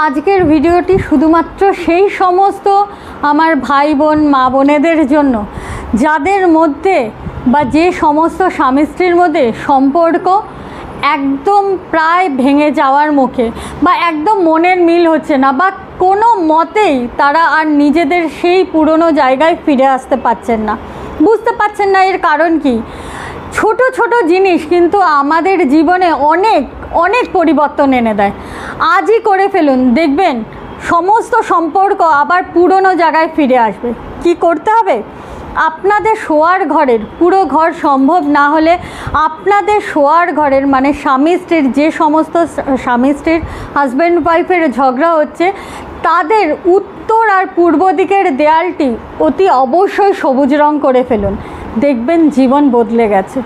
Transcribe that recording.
আজকের ভিডিওটি শুধুমাত্র সেই সমস্ত আমার ভাই বোন মা বোনেদের জন্য যাদের মধ্যে বা যে সমস্ত স্বামী স্ত্রীর মধ্যে সম্পর্ক একদম প্রায় ভেঙে যাওয়ার মুখে বা একদম মনের মিল হচ্ছে না বা কোনো মতেই তারা আর নিজেদের সেই পুরনো জায়গায় ফিরে আসতে পারছেন না, বুঝতে পারছেন না এর কারণ কি। ছোট ছোট জিনিস কিন্তু আমাদের জীবনে অনেক অনেক পরিবর্তন এনে দেয়। আজই করে ফেলুন, দেখবেন সমস্ত সম্পর্ক আবার পুরনো জায়গায় ফিরে আসবে। কি করতে হবে? আপনাদের শোয়ার ঘরের পুরো ঘর সম্ভব না হলে আপনাদের শোয়ার ঘরের মানে স্বামী স্ত্রীর যে সমস্ত স্বামী স্ত্রীর হাজব্যান্ড ওয়াইফের ঝগড়া হচ্ছে তাদের উত্তর আর পূর্ব দিকের দেয়ালটি অতি অবশ্যই সবুজ রং করে ফেলুন, দেখবেন জীবন বদলে গেছে।